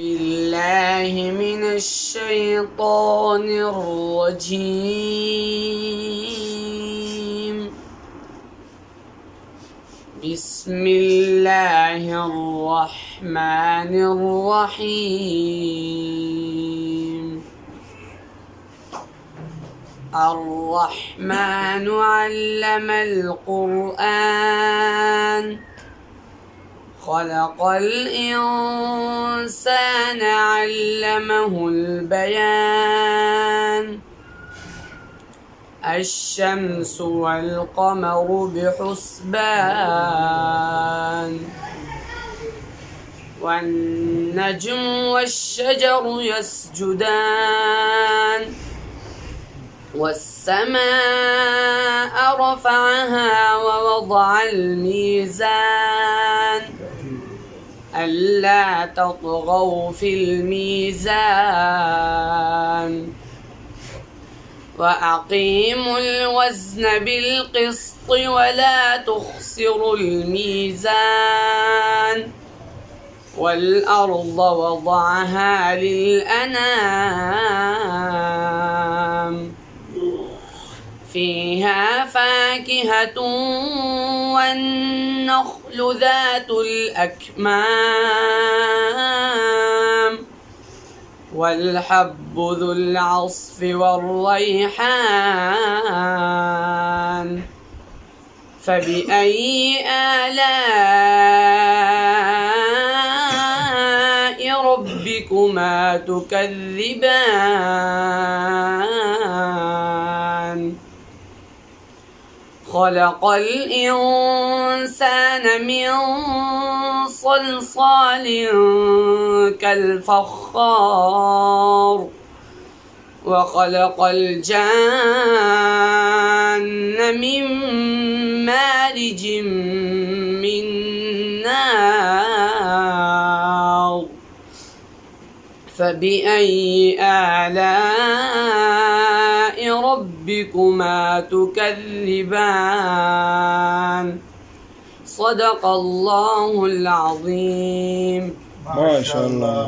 بالله من الشيطان الرجيم. بسم الله الرحمن الرحيم. الرحمن علم القرآن خلق الإنسان علمه البيان. الشمس والقمر بحسبان والنجم والشجر يسجدان والسماء رفعها ووضع الميزان ألا تطغوا في الميزان وأقيموا الوزن بالقسط ولا تخسروا الميزان والأرض وضعها للأنام فيها فاكهة والنخل ذات الأكمام والحب ذو العصف والريحان. فبأي آلاء ربكما تكذبان؟ خلق الإنسان من صلصال كالفخار وخلق الجان من مارج من نار. فبأي آلاء ربكما تكذبان؟ صدق الله العظيم. ما شاء الله.